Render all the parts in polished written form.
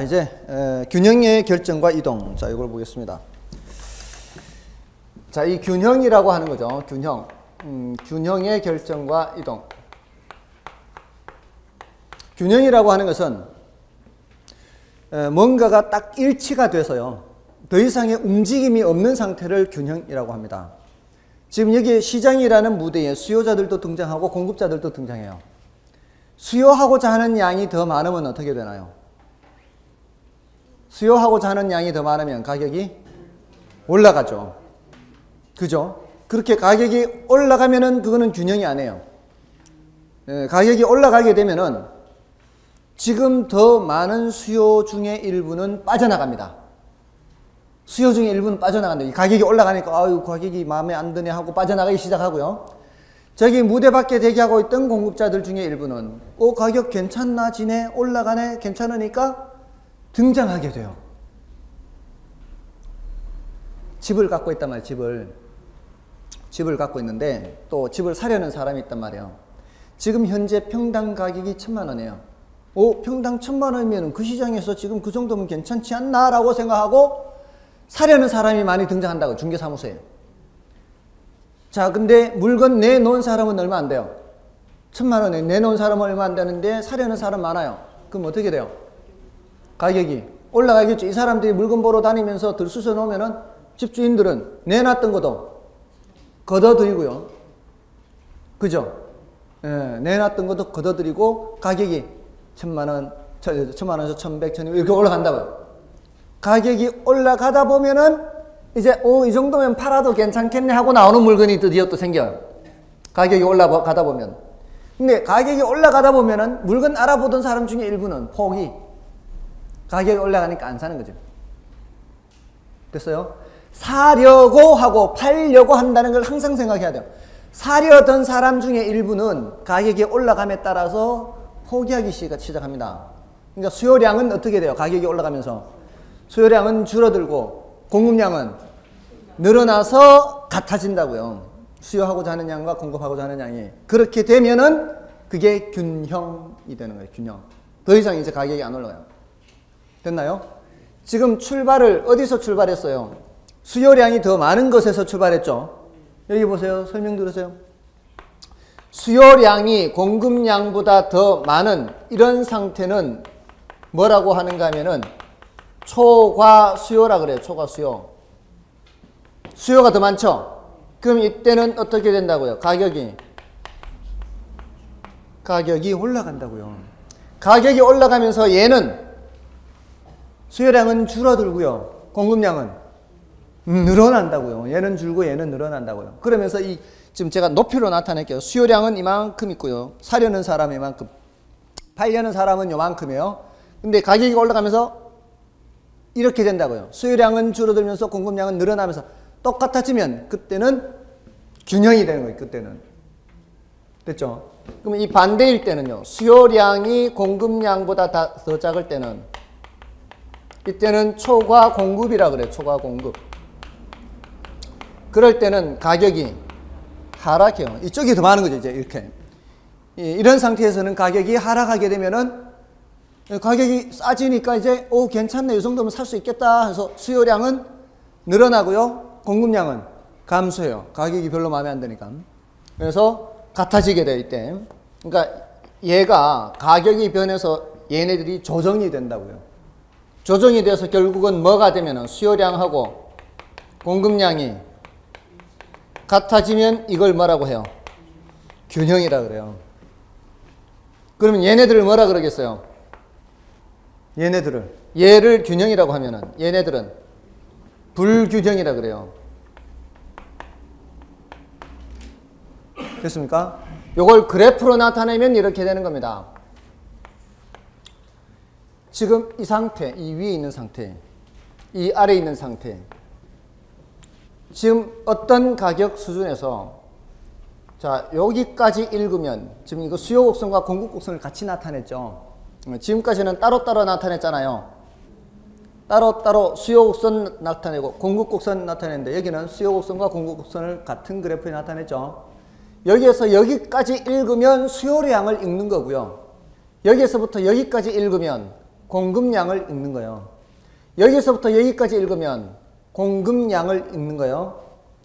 이제 균형의 결정과 이동. 자, 이걸 보겠습니다. 자, 이 균형이라고 하는 거죠. 균형. 균형의 결정과 이동. 균형이라고 하는 것은 뭔가가 딱 일치가 돼서요, 더 이상의 움직임이 없는 상태를 균형이라고 합니다. 지금 여기 시장이라는 무대에 수요자들도 등장하고 공급자들도 등장해요. 수요하고자 하는 양이 더 많으면 어떻게 되나요? 수요하고자 하는 양이 더 많으면 가격이 올라가죠. 그죠? 그렇게 가격이 올라가면은 그거는 균형이 아니에요. 가격이 올라가게 되면은 지금 더 많은 수요 중에 일부는 빠져나갑니다. 수요 중에 일부는 빠져나간다. 가격이 올라가니까 아유 가격이 마음에 안 드네 하고 빠져나가기 시작하고요. 저기 무대 밖에 대기하고 있던 공급자들 중에 일부는 가격 괜찮나지네, 올라가네, 괜찮으니까 등장하게 돼요. 집을 갖고 있단 말이에요. 집을 갖고 있는데 또 집을 사려는 사람이 있단 말이에요. 지금 현재 평당 가격이 1,000,000원이에요. 평당 1,000,000원이면 그 시장에서 지금 그 정도면 괜찮지 않나 라고 생각하고 사려는 사람이 많이 등장한다고, 중개사무소에. 자, 근데 물건 내놓은 사람은 얼마 안 돼요. 1,000,000원에 내놓은 사람은 얼마 안 되는데 사려는 사람 많아요. 그럼 어떻게 돼요? 가격이 올라가겠죠. 이 사람들이 물건 보러 다니면서 들쑤셔 놓으면은 집주인들은 내놨던 것도 걷어들이고요. 그죠? 내놨던 것도 걷어들이고 가격이 1,000,000원, 1,000,000원에서 1,100, 1,200 이렇게 올라간다고요. 가격이 올라가다 보면은 이제 이 정도면 팔아도 괜찮겠네 하고 나오는 물건이 드디어 또 생겨요. 가격이 올라가다 보면. 근데 가격이 올라가다 보면은 물건 알아보던 사람 중에 일부는 폭이 가격이 올라가니까 안 사는 거죠. 됐어요? 사려고 하고 팔려고 한다는 걸 항상 생각해야 돼요. 사려던 사람 중에 일부는 가격이 올라감에 따라서 포기하기 시작합니다. 그러니까 수요량은 어떻게 돼요? 가격이 올라가면서 수요량은 줄어들고 공급량은 늘어나서 같아진다고요. 수요하고자 하는 양과 공급하고자 하는 양이. 그렇게 되면은 그게 균형이 되는 거예요. 균형. 더 이상 이제 가격이 안 올라가요. 됐나요? 지금 출발을 어디서 출발했어요? 수요량이 더 많은 것에서 출발했죠. 여기 보세요. 설명 들으세요. 수요량이 공급량보다 더 많은 이런 상태는 뭐라고 하는가 하면은 초과수요라 그래요. 초과수요. 수요가 더 많죠? 그럼 이때는 어떻게 된다고요? 가격이 올라간다고요. 가격이 올라가면서 얘는 수요량은 줄어들고요. 공급량은 늘어난다고요. 얘는 줄고 얘는 늘어난다고요. 그러면서 지금 제가 높이로 나타낼게요. 수요량은 이만큼 있고요. 사려는 사람은 이만큼, 팔려는 사람은 요만큼이에요. 근데 가격이 올라가면서 이렇게 된다고요. 수요량은 줄어들면서 공급량은 늘어나면서 똑같아지면 그때는 균형이 되는 거예요. 그때는. 됐죠? 그럼 이 반대일 때는요. 수요량이 공급량보다 더 작을 때는 이때는 초과 공급이라 그래요. 초과 공급. 그럴 때는 가격이 하락해요. 이쪽이 더 많은 거죠. 이제 이렇게. 이런 상태에서는 가격이 하락하게 되면은 가격이 싸지니까 이제 괜찮네. 이 정도면 살 수 있겠다 해서 수요량은 늘어나고요. 공급량은 감소해요. 가격이 별로 마음에 안 드니까. 그래서 같아지게 돼요. 이때. 그러니까 얘가 가격이 변해서 얘네들이 조정이 된다고요. 조정이 돼서 결국은 뭐가 되면은 수요량하고 공급량이 같아지면 이걸 뭐라고 해요? 균형이라 그래요. 그러면 얘네들을 뭐라 그러겠어요? 얘를 균형이라고 하면은 얘네들은 불균형이라 그래요. 됐습니까? 요걸 그래프로 나타내면 이렇게 되는 겁니다. 지금 이 상태, 이 위에 있는 상태, 이 아래에 있는 상태. 지금 어떤 가격 수준에서 자 여기까지 읽으면 지금 이거 수요 곡선과 공급 곡선을 같이 나타냈죠. 지금까지는 따로따로 나타냈잖아요. 따로따로 수요 곡선 나타내고 공급 곡선 나타냈는데 여기는 수요 곡선과 공급 곡선을 같은 그래프에 나타냈죠. 여기에서 여기까지 읽으면 수요량을 읽는 거고요. 여기에서부터 여기까지 읽으면 공급량을 읽는 거예요. 여기서부터 여기까지 읽으면 공급량을 읽는 거예요.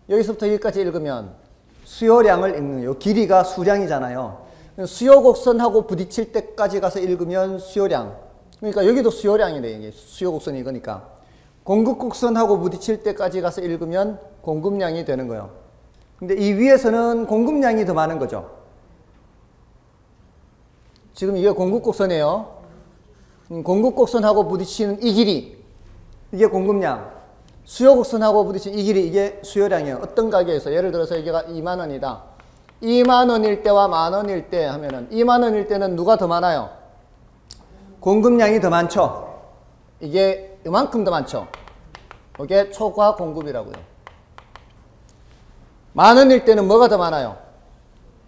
여기서부터 여기까지 읽으면 수요량을 읽는 거예요. 길이가 수량이잖아요. 수요 곡선하고 부딪힐 때까지 가서 읽으면 수요량. 그러니까 여기도 수요량이네. 이게 수요 곡선이 이거니까. 공급 곡선하고 부딪힐 때까지 가서 읽으면 공급량이 되는 거예요. 근데 이 위에서는 공급량이 더 많은 거죠. 지금 이게 공급 곡선이에요. 공급 곡선하고 부딪히는 이 길이, 이게 공급량. 수요 곡선하고 부딪히는 이 길이, 이게 수요량이에요. 어떤 가격에서, 예를 들어서 이게가 2만 원이다. 2만 원일 때와 만 원일 때 하면은 2만 원일 때는 누가 더 많아요? 공급량이 더 많죠. 이게 이만큼 더 많죠. 이게 초과 공급이라고요. 만 원일 때는 뭐가 더 많아요?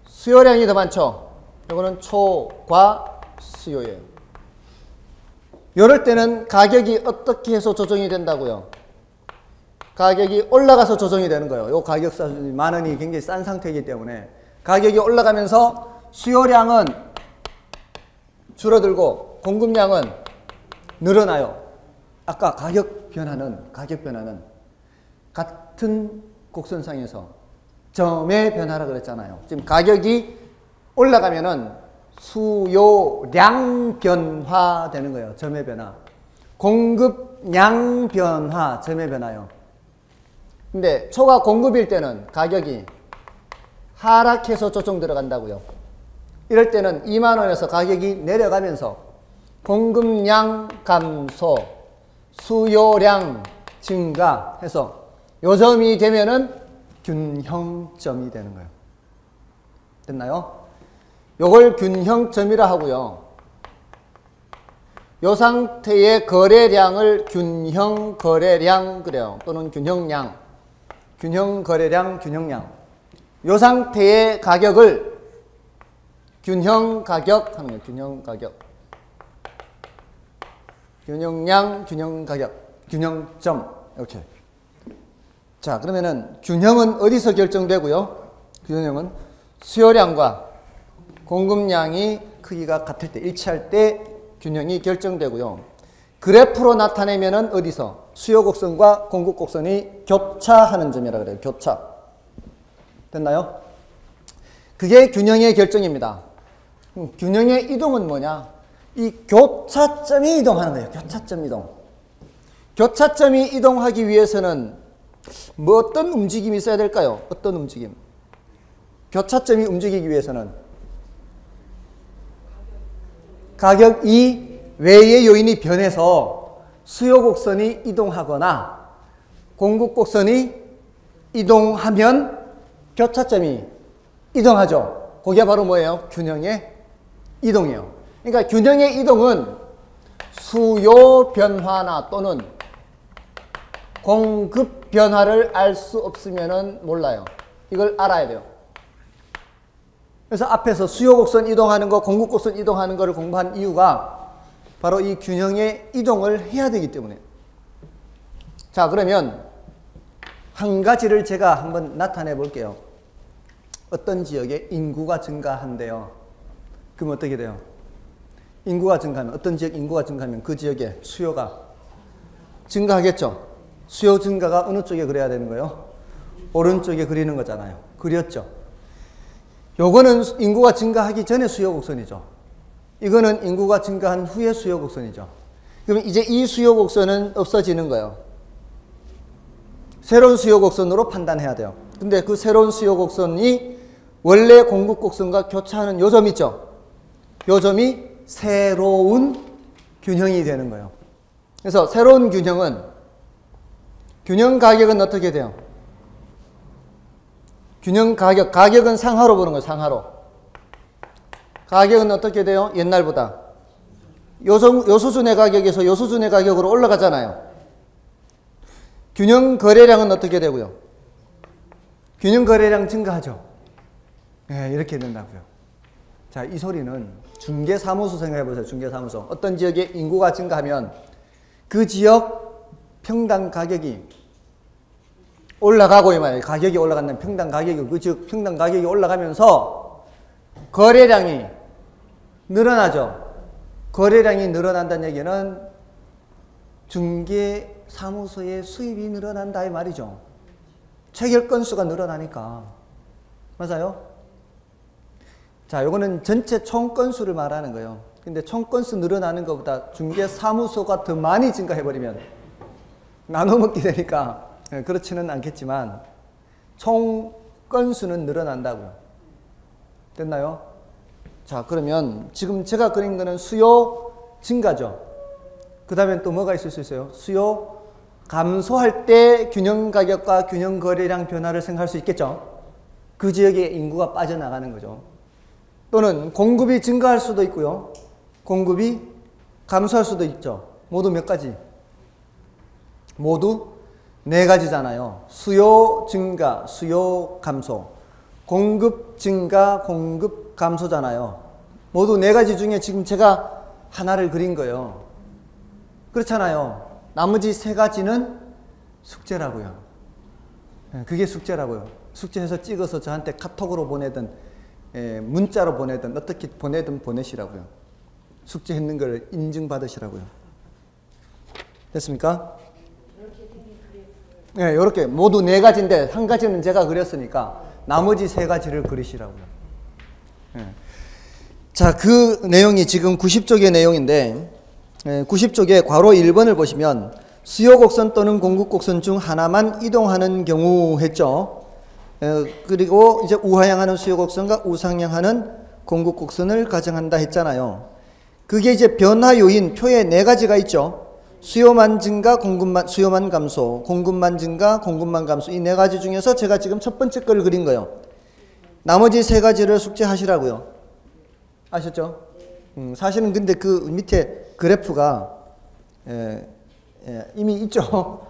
수요량이 더 많죠. 이거는 초과 수요예요. 이럴 때는 가격이 어떻게 해서 조정이 된다고요? 가격이 올라가서 조정이 되는 거예요. 요 가격사 만 원이 굉장히 싼 상태이기 때문에 가격이 올라가면서 수요량은 줄어들고 공급량은 늘어나요. 아까 가격 변화는 같은 곡선상에서 점의 변화라 그랬잖아요. 지금 가격이 올라가면은 수요량 변화 되는 거예요. 점의 변화. 공급량 변화, 점의 변화요. 근데 초과 공급일 때는 가격이 하락해서 조정 들어간다고요. 이럴 때는 2만 원에서 가격이 내려가면서 공급량 감소, 수요량 증가해서 요점이 되면은 균형점이 되는 거예요. 됐나요? 요걸 균형점이라 하고요. 요 상태의 거래량을 균형 거래량 그래요. 또는 균형량. 균형 거래량, 균형량. 요 상태의 가격을 균형 가격 하는 거예요. 균형 가격. 균형량, 균형 가격, 균형점. 이렇게. 자, 그러면은 균형은 어디서 결정되고요? 균형은 수요량과 공급량이 크기가 같을 때, 일치할 때 균형이 결정되고요. 그래프로 나타내면은 어디서? 수요 곡선과 공급 곡선이 교차하는 점이라 그래요. 교차. 됐나요? 그게 균형의 결정입니다. 균형의 이동은 뭐냐? 이 교차점이 이동하는 거예요. 교차점 이동. 교차점이 이동하기 위해서는 뭐 어떤 움직임이 있어야 될까요? 어떤 움직임? 교차점이 움직이기 위해서는 가격 이외의 요인이 변해서 수요 곡선이 이동하거나 공급 곡선이 이동하면 교차점이 이동하죠. 그게 바로 뭐예요? 균형의 이동이에요. 그러니까 균형의 이동은 수요 변화나 또는 공급 변화를 알 수 없으면 몰라요. 이걸 알아야 돼요. 그래서 앞에서 수요 곡선 이동하는 거, 공급 곡선 이동하는 거를 공부한 이유가 바로 이 균형의 이동을 해야 되기 때문에. 자, 그러면 한 가지를 제가 한번 나타내 볼게요. 어떤 지역에 인구가 증가한대요. 그럼 어떻게 돼요? 인구가 증가하면, 어떤 지역 인구가 증가하면 그 지역에 수요가 증가하겠죠. 수요 증가가 어느 쪽에 그려야 되는 거예요? 오른쪽에 그리는 거잖아요. 그렸죠. 요거는 인구가 증가하기 전에 수요 곡선이죠. 이거는 인구가 증가한 후에 수요 곡선이죠. 그럼 이제 이 수요 곡선은 없어지는 거예요. 새로운 수요 곡선으로 판단해야 돼요. 근데 그 새로운 수요 곡선이 원래 공급 곡선과 교차하는 요 점 있죠. 요 점이 새로운 균형이 되는 거예요. 그래서 새로운 균형은, 균형 가격은 어떻게 돼요? 균형 가격, 가격은 상하로 보는 거예요. 상하로. 가격은 어떻게 돼요? 옛날보다 요 수준의 가격에서 요 수준의 가격으로 올라가잖아요. 균형 거래량은 어떻게 되고요? 균형 거래량 증가하죠. 네, 이렇게 된다고요. 자, 이 소리는 중개사무소 생각해 보세요. 중개사무소. 어떤 지역에 인구가 증가하면 그 지역 평당 가격이 올라가고, 이 말이에요. 가격이 올라간다면 평당 가격이, 그 지역 평당 가격이 올라가면서 거래량이 늘어나죠. 거래량이 늘어난다는 얘기는 중개사무소의 수입이 늘어난다 이 말이죠. 체결 건수가 늘어나니까. 맞아요? 자, 요거는 전체 총 건수를 말하는 거예요. 근데 총 건수 늘어나는 것보다 중개사무소가 더 많이 증가해버리면 나눠 먹게 되니까 그렇지는 않겠지만 총 건수는 늘어난다고요. 됐나요? 자, 그러면 지금 제가 그린 거는 수요 증가죠. 그 다음에 또 뭐가 있을 수 있어요? 수요 감소할 때 균형 가격과 균형 거래량 변화를 생각할 수 있겠죠. 그 지역의 인구가 빠져나가는 거죠. 또는 공급이 증가할 수도 있고요. 공급이 감소할 수도 있죠. 모두 몇 가지? 모두 네 가지잖아요. 수요 증가, 수요 감소. 공급 증가, 공급 감소잖아요. 모두 네 가지 중에 지금 제가 하나를 그린 거예요. 그렇잖아요. 나머지 세 가지는 숙제라고요. 그게 숙제라고요. 숙제해서 찍어서 저한테 카톡으로 보내든 문자로 보내든 어떻게 보내든 보내시라고요. 숙제했는 걸 인증받으시라고요. 됐습니까? 네, 이렇게 모두 네 가지인데 한 가지는 제가 그렸으니까 나머지 세 가지를 그리시라고요. 네. 자, 그 내용이 지금 90쪽의 내용인데 90쪽의 괄호 1번을 보시면 수요 곡선 또는 공급 곡선 중 하나만 이동하는 경우 했죠. 그리고 이제 우하향하는 수요 곡선과 우상향하는 공급 곡선을 가정한다 했잖아요. 그게 이제 변화 요인 표에 네 가지가 있죠. 수요만 증가, 수요만 감소, 공급만 증가, 공급만 감소. 이 네 가지 중에서 제가 지금 첫 번째 걸 그린 거예요. 나머지 세 가지를 숙제하시라고요. 아셨죠? 사실은 근데 그 밑에 그래프가 이미 있죠.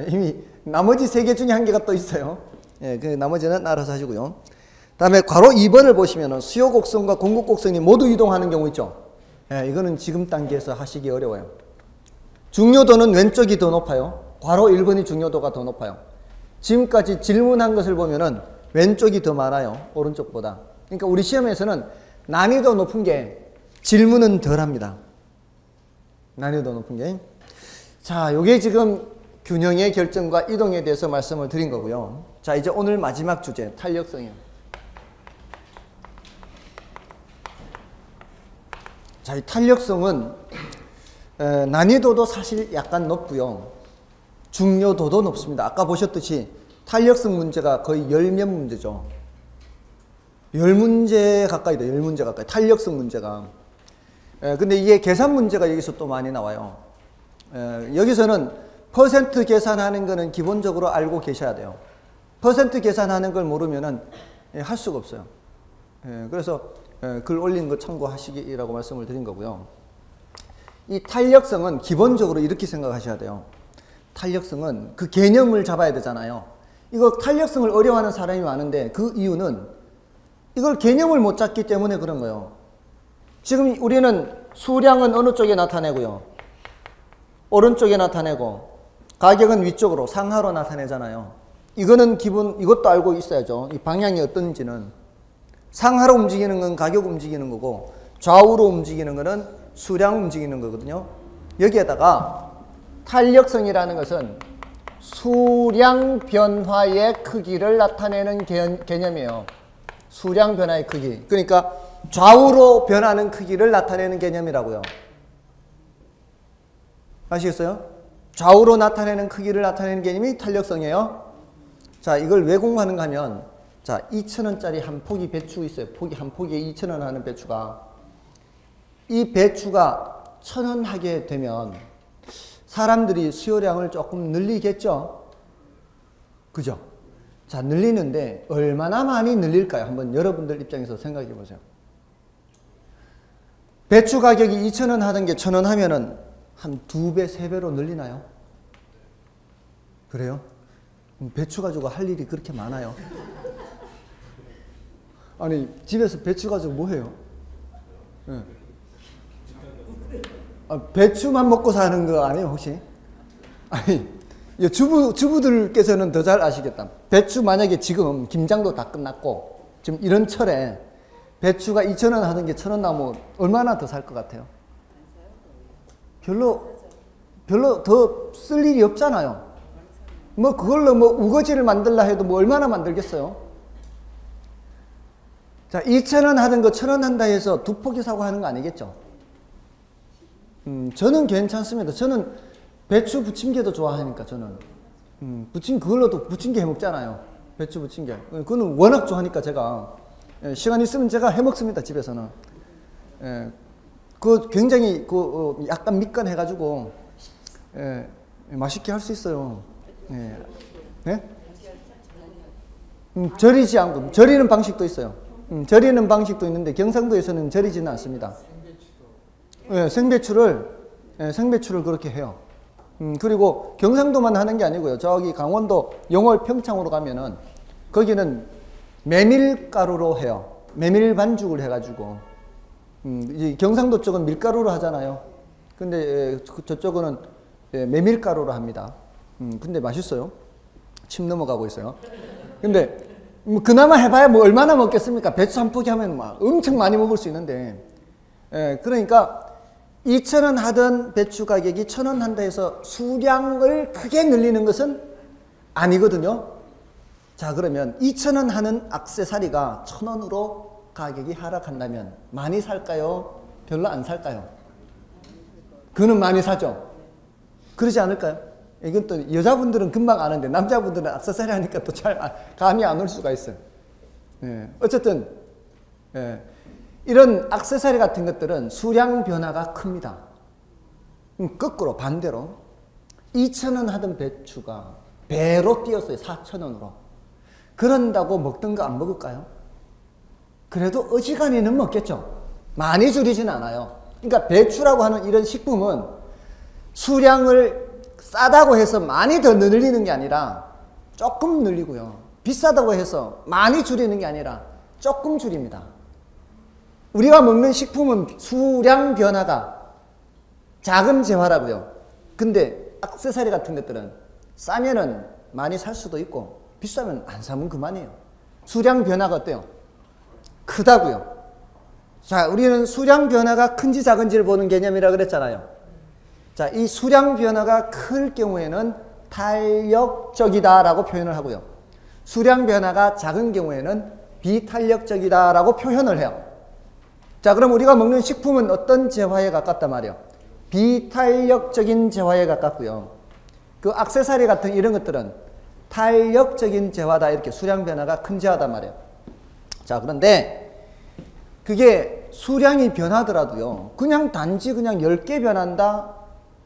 이미 나머지 세 개 중에 한 개가 또 있어요. 그 나머지는 알아서 하시고요. 다음에 괄호 2번을 보시면 수요 곡선과 공급 곡선이 모두 이동하는 경우 있죠. 이거는 지금 단계에서 하시기 어려워요. 중요도는 왼쪽이 더 높아요. 괄호 1번이 중요도가 더 높아요. 지금까지 질문한 것을 보면은 왼쪽이 더 많아요. 오른쪽보다. 그러니까 우리 시험에서는 난이도 높은 게 질문은 덜 합니다. 난이도 높은 게. 자, 요게 지금 균형의 결정과 이동에 대해서 말씀을 드린 거고요. 자, 이제 오늘 마지막 주제, 탄력성이요. 자, 이 탄력성은 난이도도 사실 약간 높고요. 중요도도 높습니다. 아까 보셨듯이 탄력성 문제가 거의 10몇 문제죠. 10문제 가까이 돼요. 10문제 가까이. 탄력성 문제가. 근데 이게 계산 문제가 여기서 또 많이 나와요. 여기서는 퍼센트 계산하는 거는 기본적으로 알고 계셔야 돼요. 퍼센트 계산하는 걸 모르면은 할 수가 없어요. 그래서 글 올린 거 참고하시기라고 말씀을 드린 거고요. 이 탄력성은 기본적으로 이렇게 생각하셔야 돼요. 탄력성은 그 개념을 잡아야 되잖아요. 이거 탄력성을 어려워하는 사람이 많은데 그 이유는 이걸 개념을 못 잡기 때문에 그런 거예요. 지금 우리는 수량은 어느 쪽에 나타내고요. 오른쪽에 나타내고 가격은 위쪽으로 상하로 나타내잖아요. 이거는 이것도 알고 있어야죠. 이 방향이 어떤지는. 상하로 움직이는 건 가격 움직이는 거고 좌우로 움직이는 거는 수량 움직이는 거거든요. 여기에다가 탄력성이라는 것은 수량 변화의 크기를 나타내는 개념이에요. 수량 변화의 크기. 그러니까 좌우로 변하는 크기를 나타내는 개념이라고요. 아시겠어요? 좌우로 나타내는 크기를 나타내는 개념이 탄력성이에요. 자, 이걸 왜 공부하는가 하면, 자, 2,000원짜리 한 포기 배추 있어요. 한 포기에 2,000원 하는 배추가. 이 배추가 1,000원 하게 되면 사람들이 수요량을 조금 늘리겠죠? 그죠? 자, 늘리는데 얼마나 많이 늘릴까요? 한번 여러분들 입장에서 생각해 보세요. 배추 가격이 2,000원 하던 게 1,000원 하면은 한 2배, 3배로 늘리나요? 그래요? 배추 가지고 할 일이 그렇게 많아요? 아니, 집에서 배추 가지고 뭐 해요? 네. 배추만 먹고 사는 거 아니에요, 혹시? 아니, 주부들께서는 더 잘 아시겠다. 배추 만약에 지금 김장도 다 끝났고, 지금 이런 철에 배추가 2,000원 하던 게 1,000원 나오면 얼마나 더 살 것 같아요? 별로 더 쓸 일이 없잖아요. 뭐 그걸로 뭐 우거지를 만들라 해도 뭐 얼마나 만들겠어요. 자, 2,000원 하던 거 1,000원 한다 해서 두 포기 사고 하는 거 아니겠죠? 저는 괜찮습니다. 저는 배추 부침개도 좋아하니까 저는 그걸로도 부침개 해 먹잖아요. 배추 부침개. 그거는 워낙 좋아하니까 제가 시간 있으면 제가 해 먹습니다. 집에서는. 그 굉장히 약간 밑간 해가지고 맛있게 할 수 있어요. 네? 절이지 않고 절이는 방식도 있어요. 절이는 방식도 있는데 경상도에서는 절이지는 않습니다. 생배추를 그렇게 해요. 그리고 경상도만 하는 게 아니고요. 저기 강원도 영월 평창으로 가면은 거기는 메밀가루로 해요. 메밀 반죽을 해가지고 이제 경상도 쪽은 밀가루로 하잖아요. 근데 저쪽은 메밀가루로 합니다. 근데 맛있어요. 침 넘어가고 있어요. 근데 뭐 그나마 해봐야 뭐 얼마나 먹겠습니까? 배추 한 포기 하면 막 엄청 많이 먹을 수 있는데, 그러니까 2,000원 하던 배추 가격이 1,000원 한다 해서 수량을 크게 늘리는 것은 아니거든요. 자, 그러면 2,000원 하는 액세서리가 1,000원으로 가격이 하락한다면 많이 살까요? 별로 안 살까요? 그는 많이 사죠. 그러지 않을까요? 이건 또 여자분들은 금방 아는데 남자분들은 액세서리 하니까 또 잘 감이 안 올 수가 있어요. 어쨌든 이런 액세서리 같은 것들은 수량 변화가 큽니다. 거꾸로 반대로 2,000원 하던 배추가 배로 뛰었어요. 4,000원으로. 그런다고 먹던 거 안 먹을까요? 그래도 어지간히는 먹겠죠. 많이 줄이지는 않아요. 그러니까 배추라고 하는 이런 식품은 수량을 싸다고 해서 많이 더 늘리는 게 아니라 조금 늘리고요. 비싸다고 해서 많이 줄이는 게 아니라 조금 줄입니다. 우리가 먹는 식품은 수량 변화가 작은 재화라고요. 근데 액세서리 같은 것들은 싸면은 많이 살 수도 있고 비싸면 안 사면 그만이에요. 수량 변화가 어때요? 크다고요. 자, 우리는 수량 변화가 큰지 작은지를 보는 개념이라 그랬잖아요. 자, 이 수량 변화가 클 경우에는 탄력적이다라고 표현을 하고요. 수량 변화가 작은 경우에는 비탄력적이다라고 표현을 해요. 자, 그럼 우리가 먹는 식품은 어떤 재화에 가깝단 말이에요? 비탄력적인 재화에 가깝고요. 그 액세서리 같은 이런 것들은 탄력적인 재화다. 이렇게 수량 변화가 큰 재화단 말이에요. 자, 그런데 그게 수량이 변하더라도요. 그냥 단지 그냥 10개 변한다.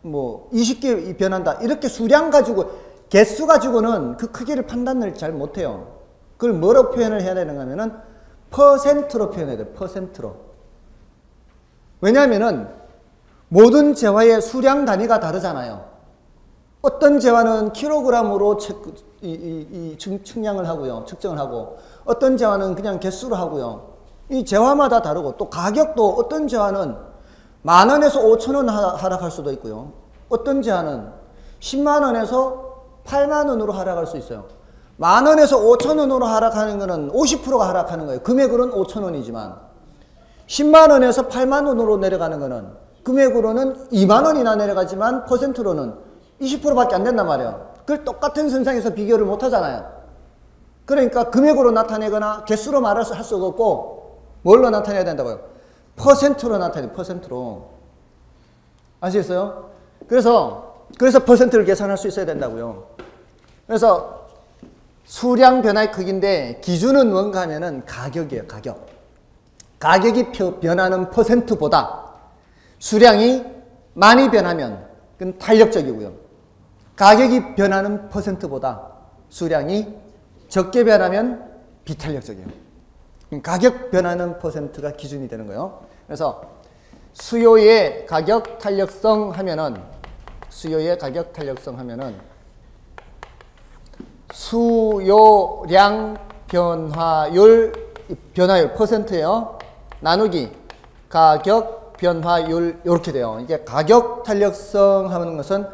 뭐 20개 변한다. 이렇게 수량 가지고 개수 가지고는 그 크기를 판단을 잘 못해요. 그걸 뭐로 표현을 해야 되는가 하면은 퍼센트로 표현해야 돼요. 퍼센트로. 왜냐하면은 모든 재화의 수량 단위가 다르잖아요. 어떤 재화는 킬로그램으로 측량을 하고요. 측정을 하고 어떤 재화는 그냥 개수로 하고요. 이 재화마다 다르고 또 가격도 어떤 재화는 10,000원에서 5,000원 하락할 수도 있고요. 어떤 재화는 100,000원에서 80,000원으로 하락할 수 있어요. 10,000원에서 5,000원으로 하락하는 거는 50%가 하락하는 거예요. 금액으로는 5,000원이지만 100,000원에서 80,000원으로 내려가는 거는 금액으로는 20,000원이나 내려가지만 퍼센트로는 20%밖에 안 된단 말이에요. 그걸 똑같은 선상에서 비교를 못 하잖아요. 그러니까 금액으로 나타내거나 개수로 말할 수가 없고 뭘로 나타내야 된다고요? 퍼센트로 나타내요. 퍼센트로. 아시겠어요? 그래서 퍼센트를 계산할 수 있어야 된다고요. 그래서 수량 변화의 크기인데 기준은 뭔가 하면은 가격이에요. 가격. 가격이 변하는 퍼센트보다 수량이 많이 변하면 그건 탄력적이고요. 가격이 변하는 퍼센트보다 수량이 적게 변하면 비탄력적이에요. 가격 변하는 퍼센트가 기준이 되는 거예요. 그래서 수요의 가격 탄력성 하면은 수요량 변화율 퍼센트예요. 나누기 가격 변화율 이렇게 돼요. 이게 가격 탄력성 하는 것은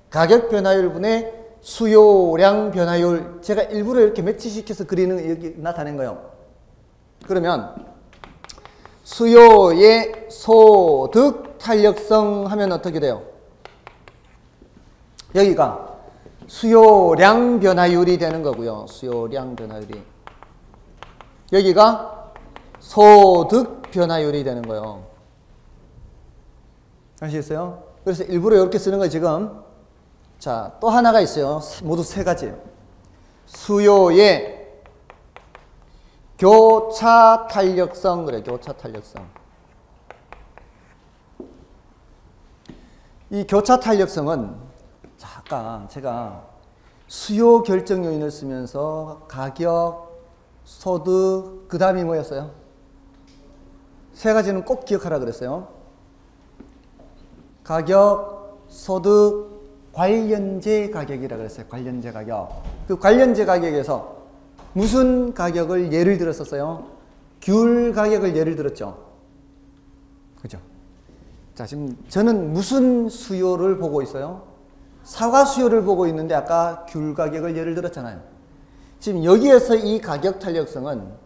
가격 변화율분의 수요량 변화율. 제가 일부러 이렇게 매치시켜서 그리는 여기 나타낸 거예요. 그러면 수요의 소득 탄력성 하면 어떻게 돼요? 여기가 수요량 변화율이 되는 거고요. 수요량 변화율이. 여기가 소득 변화율이 되는 거예요. 아시겠어요? 그래서 일부러 이렇게 쓰는 거예요, 지금. 자, 또 하나가 있어요. 모두 세 가지예요. 수요의 교차 탄력성, 그래, 교차 탄력성. 이 교차 탄력성은, 자, 아까 제가 수요 결정 요인을 쓰면서 가격, 소득, 그 다음이 뭐였어요? 세 가지는 꼭 기억하라 그랬어요. 가격, 소득, 관련제 가격이라 그랬어요. 관련제 가격. 그 관련제 가격에서 무슨 가격을 예를 들었었어요? 귤 가격을 예를 들었죠. 그죠? 자, 지금 저는 무슨 수요를 보고 있어요? 사과 수요를 보고 있는데 아까 귤 가격을 예를 들었잖아요. 지금 여기에서 이 가격 탄력성은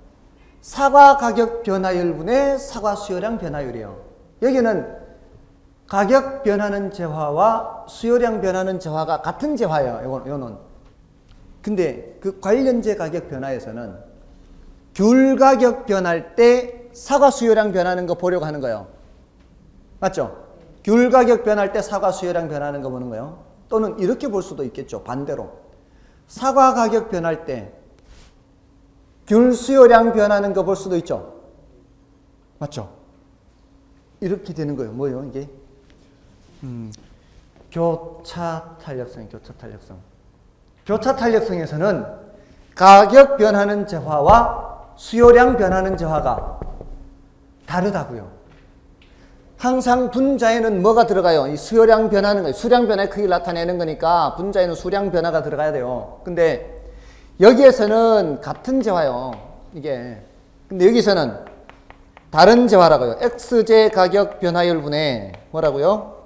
사과 가격 변화율분의 사과 수요량 변화율이에요. 여기는 가격 변하는 재화와 수요량 변하는 재화가 같은 재화예요. 요는. 근데 그 관련제 가격 변화에서는 귤 가격 변할 때 사과 수요량 변하는 거 보려고 하는 거예요. 맞죠? 귤 가격 변할 때 사과 수요량 변하는 거 보는 거예요. 또는 이렇게 볼 수도 있겠죠. 반대로. 사과 가격 변할 때 귤 수요량 변하는 거 볼 수도 있죠. 맞죠? 이렇게 되는 거예요. 뭐예요, 이게? 교차 탄력성, 교차 탄력성. 교차 탄력성에서는 가격 변하는 재화와 수요량 변하는 재화가 다르다고요. 항상 분자에는 뭐가 들어가요? 이 수요량 변하는 거예요. 수량 변화의 크기를 나타내는 거니까 분자에는 수량 변화가 들어가야 돼요. 근데 여기에서는 같은 재화요. 이게. 근데 여기서는 다른 재화라고요. X제 가격 변화율분의 뭐라고요?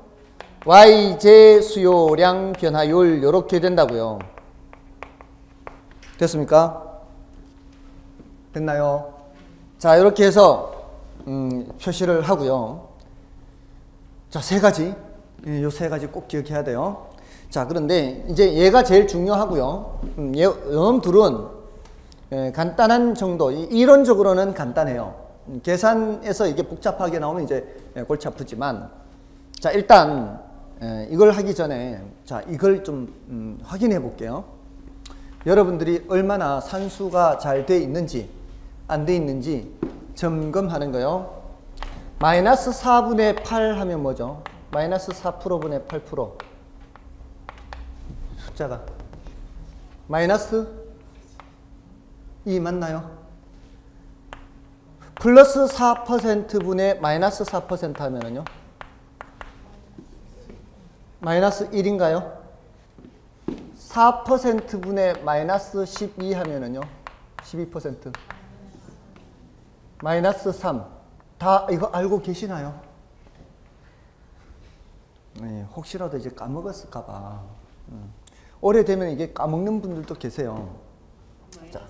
Y제 수요량 변화율 이렇게 된다고요. 됐습니까? 됐나요? 자, 이렇게 해서 표시를 하고요. 자, 세 가지. 요 세 가지 꼭 기억해야 돼요. 자, 그런데 이제 얘가 제일 중요하고요. 요 둘은 간단한 정도. 이론적으로는 간단해요. 계산에서 이게 복잡하게 나오면 이제 골치 아프지만, 자, 일단 이걸 하기 전에 자, 이걸 좀 확인해 볼게요. 여러분들이 얼마나 산수가 잘 돼 있는지 안 돼 있는지 점검하는 거예요. 마이너스 4분의 8 하면 뭐죠? 마이너스 4%분의 8%. 숫자가 마이너스 2 맞나요? 플러스 4%분의 마이너스 4% 하면은요? 마이너스 1인가요? 4%분의 마이너스 12 하면은요? 12%. 마이너스 3. 다 이거 알고 계시나요? 네, 혹시라도 이제 까먹었을까봐. 오래되면 이게 까먹는 분들도 계세요. 자,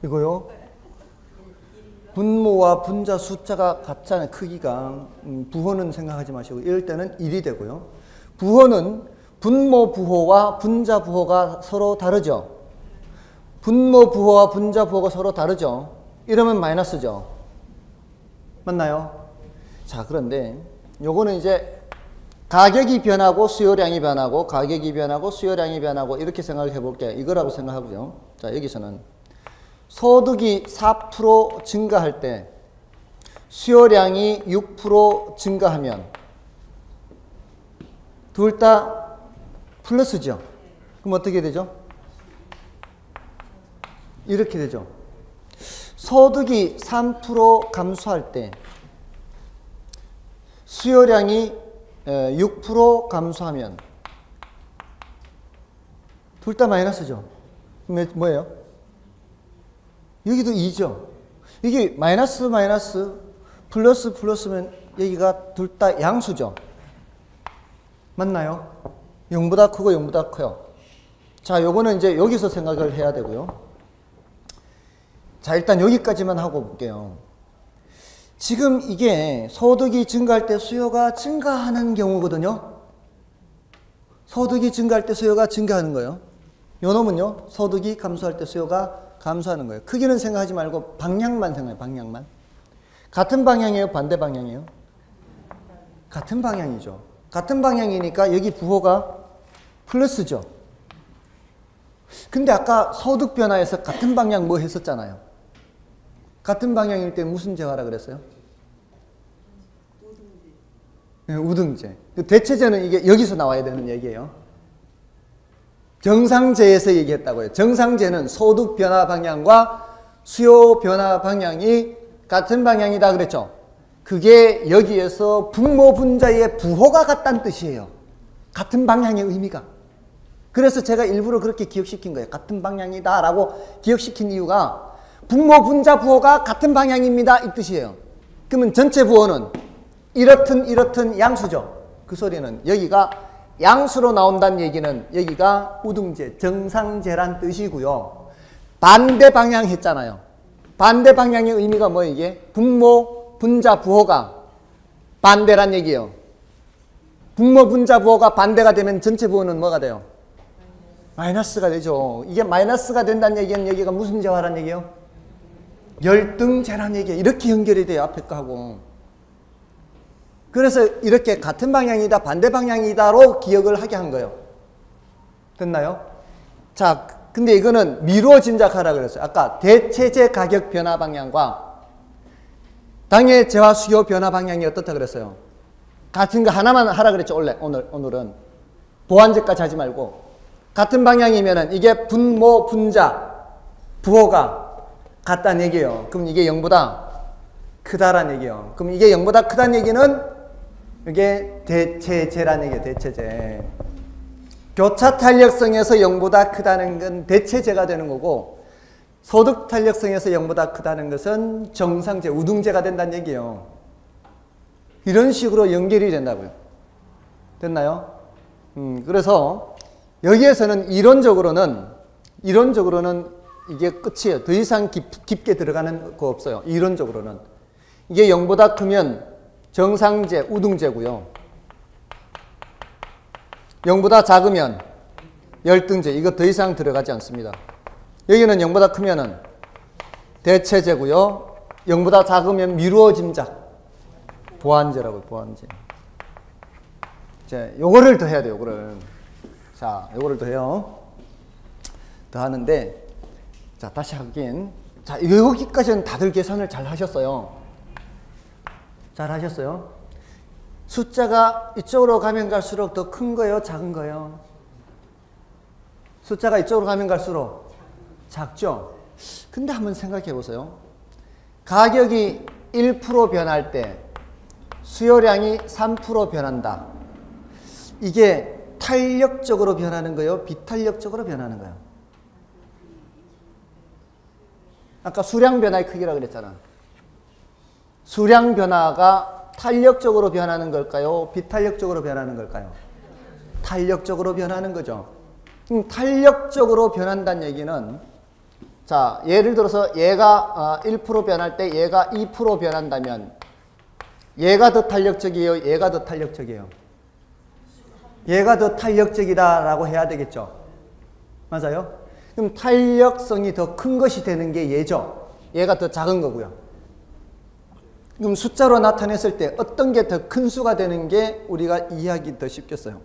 이거요? 분모와 분자 숫자가 같잖아요. 크기가. 부호는 생각하지 마시고 이럴 때는 1이 되고요. 부호는 분모 부호와 분자 부호가 서로 다르죠. 분모 부호와 분자 부호가 서로 다르죠. 이러면 마이너스죠. 맞나요? 자, 그런데 요거는 이제 가격이 변하고 수요량이 변하고 가격이 변하고 수요량이 변하고 이렇게 생각을 해볼게요. 이거라고 생각하고요. 자, 여기서는 소득이 4% 증가할 때 수요량이 6% 증가하면 둘 다 플러스죠. 그럼 어떻게 되죠? 이렇게 되죠. 소득이 3% 감소할 때 수요량이 6% 감소하면 둘 다 마이너스죠. 뭐예요? 여기도 2죠. 이게 마이너스 마이너스 플러스 플러스면 여기가 둘 다 양수죠. 맞나요? 0보다 크고 0보다 커요. 자, 요거는 이제 여기서 생각을 해야 되고요. 자, 일단 여기까지만 하고 볼게요. 지금 이게 소득이 증가할 때 수요가 증가하는 경우거든요. 소득이 증가할 때 수요가 증가하는 거예요. 요 놈은요, 소득이 감소할 때 수요가 감소하는 거예요. 크기는 생각하지 말고 방향만 생각해요. 방향만. 같은 방향이에요? 반대 방향이에요? 같은 방향이죠. 같은 방향이니까 여기 부호가 플러스죠. 근데 아까 소득 변화에서 같은 방향 뭐 했었잖아요. 같은 방향일 때 무슨 재화라 그랬어요? 우등제. 네, 우등제. 대체제는 이게 여기서 나와야 되는 얘기예요. 정상제에서 얘기했다고요. 정상제는 소득 변화 방향과 수요 변화 방향이 같은 방향이다 그랬죠. 그게 여기에서 분모 분자의 부호가 같다는 뜻이에요. 같은 방향의 의미가. 그래서 제가 일부러 그렇게 기억시킨 거예요. 같은 방향이다 라고 기억시킨 이유가 분모 분자 부호가 같은 방향입니다 이 뜻이에요. 그러면 전체 부호는 이렇든 양수죠. 그 소리는 여기가 양수로 나온다는 얘기는 여기가 우등제, 정상제란 뜻이고요. 반대 방향 했잖아요. 반대 방향의 의미가 뭐예요 이게? 분모 분자 부호가 반대란 얘기예요. 분모 분자 부호가 반대가 되면 전체 부호는 뭐가 돼요? 마이너스가 되죠. 이게 마이너스가 된다는 얘기는 여기가 무슨 재화란 얘기예요? 열등제란 얘기예요. 이렇게 연결이 돼요. 앞에 거하고. 그래서 이렇게 같은 방향이다 반대 방향이다로 기억을 하게 한 거예요. 됐나요? 자, 근데 이거는 미루어 짐작하라 그랬어요. 아까 대체제 가격 변화 방향과 당해 재화 수요 변화 방향이 어떻다 그랬어요? 같은 거 하나만 하라 그랬죠. 오늘은 보완제까지 하지 말고 같은 방향이면은 이게 분모 분자 부호가 같다는 얘기예요. 그럼 이게 0보다 크다라는 얘기예요. 그럼 이게 0보다 크다는 얘기는 이게 대체제라는 얘기예요. 대체제. 교차 탄력성에서 0보다 크다는 건 대체제가 되는 거고 소득 탄력성에서 0보다 크다는 것은 정상제, 우등제가 된다는 얘기예요. 이런 식으로 연결이 된다고요. 됐나요? 그래서 여기에서는 이론적으로는 이게 끝이에요. 더 이상 깊게 들어가는 거 없어요. 이론적으로는. 이게 0보다 크면 정상제, 우등제고요. 0보다 작으면 열등제. 이거 더 이상 들어가지 않습니다. 여기는 0보다 크면은 대체제고요. 0보다 작으면 미루어 짐작. 보완제라고요. 보완제. 이제 요거를 더 해야 돼요. 요거를. 자, 요거를 더 해요. 더 하는데 자, 다시 하긴. 자, 여기까지는 다들 계산을 잘 하셨어요. 잘 하셨어요? 숫자가 이쪽으로 가면 갈수록 더 큰 거예요? 작은 거예요? 숫자가 이쪽으로 가면 갈수록 작죠? 근데 한번 생각해 보세요. 가격이 1% 변할 때 수요량이 3% 변한다. 이게 탄력적으로 변하는 거예요? 비탄력적으로 변하는 거예요? 아까 수량 변화의 크기라 그랬잖아. 수량 변화가 탄력적으로 변하는 걸까요? 비탄력적으로 변하는 걸까요? 탄력적으로 변하는 거죠. 탄력적으로 변한다는 얘기는 자, 예를 들어서 얘가 1% 변할 때 얘가 2% 변한다면 얘가 더 탄력적이에요? 얘가 더 탄력적이에요? 얘가 더 탄력적이다라고 해야 되겠죠. 맞아요? 그럼 탄력성이 더 큰 것이 되는 게 얘죠. 얘가 더 작은 거고요. 그럼 숫자로 나타냈을 때 어떤 게 더 큰 수가 되는 게 우리가 이해하기 더 쉽겠어요.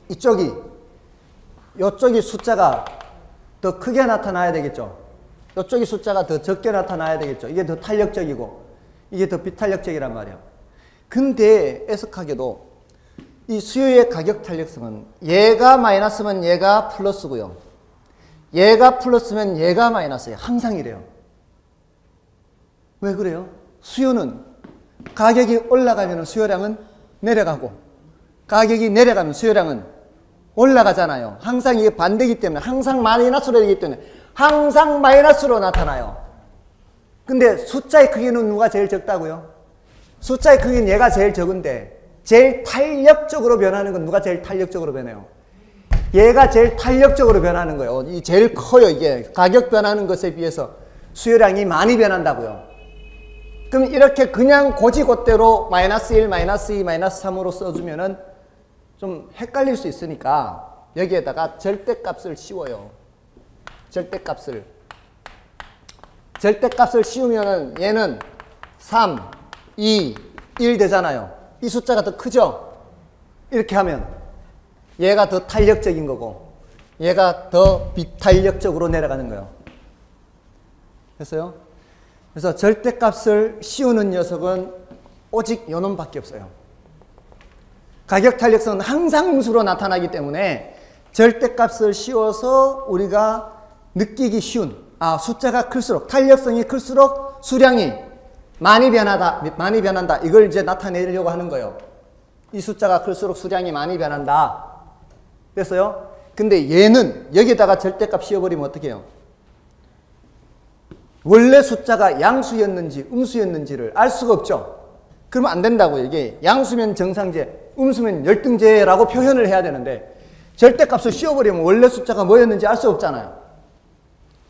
이쪽이 숫자가 더 크게 나타나야 되겠죠. 이쪽이 숫자가 더 적게 나타나야 되겠죠. 이게 더 탄력적이고 이게 더 비탄력적이란 말이에요. 근데 애석하게도 이 수요의 가격 탄력성은 얘가 마이너스면 얘가 플러스고요. 얘가 플러스면 얘가 마이너스예요. 항상 이래요. 왜 그래요? 수요는 가격이 올라가면 수요량은 내려가고 가격이 내려가면 수요량은 올라가잖아요. 항상 이게 반대이기 때문에 항상 마이너스로 되기 때문에 항상 마이너스로 나타나요. 근데 숫자의 크기는 누가 제일 적다고요? 숫자의 크기는 얘가 제일 적은데 제일 탄력적으로 변하는 건 누가 제일 탄력적으로 변해요? 얘가 제일 탄력적으로 변하는 거예요. 이 제일 커요. 이게 가격 변하는 것에 비해서 수요량이 많이 변한다고요. 그럼 이렇게 그냥 고지고대로 마이너스 1, 마이너스 2, 마이너스 3으로 써주면은 좀 헷갈릴 수 있으니까 여기에다가 절대값을 씌워요. 절대값을 씌우면은 얘는 3, 2, 1 되잖아요. 이 숫자가 더 크죠? 이렇게 하면 얘가 더 탄력적인 거고 얘가 더 비탄력적으로 내려가는 거예요. 됐어요? 그래서 절대값을 씌우는 녀석은 오직 요놈밖에 없어요. 가격 탄력성은 항상 음수로 나타나기 때문에 절대값을 씌워서 우리가 느끼기 쉬운, 숫자가 클수록, 탄력성이 클수록 수량이 많이 변한다. 이걸 이제 나타내려고 하는 거예요. 이 숫자가 클수록 수량이 많이 변한다. 됐어요? 근데 얘는 여기다가 절대값 씌워버리면 어떻게 해요? 원래 숫자가 양수였는지 음수였는지를 알 수가 없죠. 그러면 안 된다고. 이게 양수면 정상제, 음수면 열등제라고 표현을 해야 되는데 절대값을 씌워버리면 원래 숫자가 뭐였는지 알 수 없잖아요.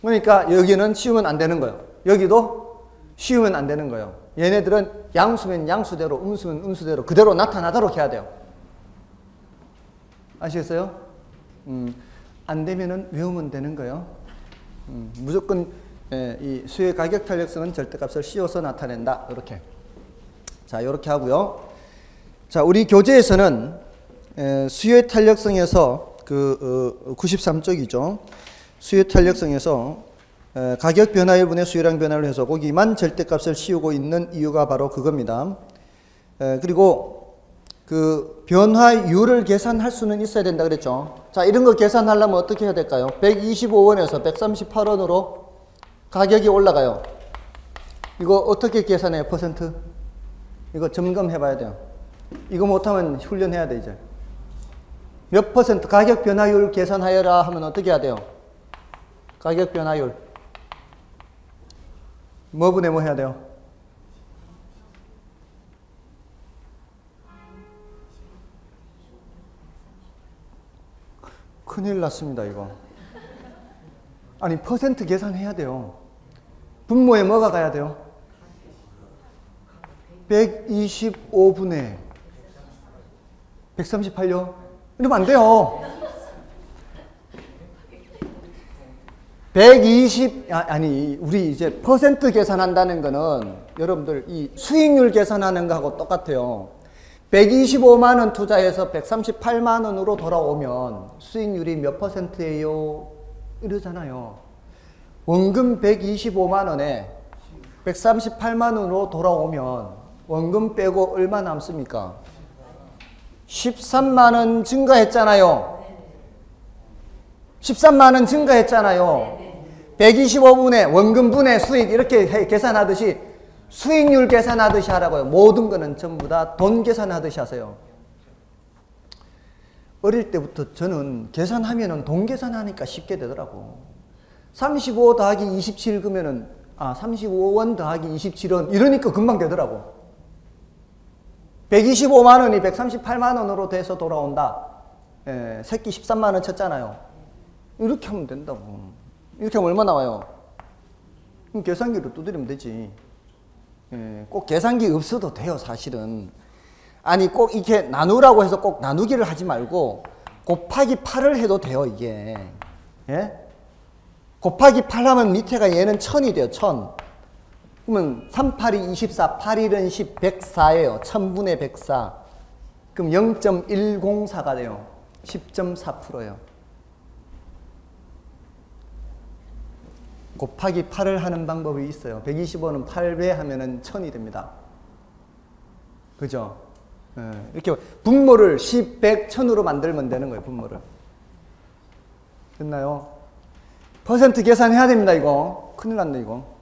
그러니까 여기는 씌우면 안 되는 거예요. 여기도 씌우면 안 되는 거예요. 얘네들은 양수면 양수대로, 음수면 음수대로 그대로 나타나도록 해야 돼요. 아시겠어요? 안 되면은 외우면 되는 거예요. 무조건 이 수의 가격 탄력성은 절대값을 씌워서 나타낸다. 이렇게. 자, 이렇게 하고요. 자, 우리 교재에서는 수의 탄력성에서 93쪽이죠. 수의 탄력성에서 가격 변화율분의 수요량 변화를 해서 거기만 절대값을 씌우고 있는 이유가 바로 그겁니다. 그리고 그 변화율을 계산할 수는 있어야 된다 그랬죠. 자, 이런 거 계산하려면 어떻게 해야 될까요? 125원에서 138원으로 가격이 올라가요. 이거 어떻게 계산해요? 퍼센트? 이거 점검해 봐야 돼요. 이거 못하면 훈련해야 돼, 이제. 몇 퍼센트 가격 변화율 계산하여라 하면 어떻게 해야 돼요? 가격 변화율. 뭐분의 뭐 해야 돼요? 큰일 났습니다, 이거. 아니, 퍼센트 계산해야 돼요. 분모에 뭐가 가야 돼요? 125분의 138요? 이러면 안 돼요. 우리 이제 퍼센트 계산한다는 거는 여러분들 이 수익률 계산하는 거하고 똑같아요. 125만원 투자해서 138만원으로 돌아오면 수익률이 몇 퍼센트예요? 이러잖아요. 원금 125만원에 138만원으로 돌아오면 원금 빼고 얼마 남습니까? 13만원 증가했잖아요. 13만원 증가했잖아요. 125분의 원금분의 수익 이렇게 계산하듯이 수익률 계산하듯이 하라고요. 모든 거는 전부 다 돈 계산하듯이 하세요. 어릴 때부터 저는 계산하면은 돈 계산하니까 쉽게 되더라고. 35 더하기 27 그러면은 35원 더하기 27원 이러니까 금방 되더라고. 125만원이 138만원으로 돼서 돌아온다. 새끼 13만원 쳤잖아요. 이렇게 하면 된다고. 이렇게 하면 얼마 나와요? 그럼 계산기로 두드리면 되지. 꼭 계산기 없어도 돼요, 사실은. 아니, 꼭 이렇게 나누라고 해서 꼭 나누기를 하지 말고 곱하기 8을 해도 돼요, 이게. 예? 곱하기 8 하면 밑에가 얘는 1000이 돼요, 1000. 그러면 3, 8이 24, 8, 1은 10, 104예요. 1000분의 104. 그럼 0.104가 돼요. 10.4%예요. 곱하기 8을 하는 방법이 있어요. 125는 8배 하면은 1000이 됩니다. 그죠? 이렇게 분모를 10, 100, 1000으로 만들면 되는 거예요, 분모를. 됐나요? 퍼센트 계산해야 됩니다, 이거. 큰일 났네, 이거.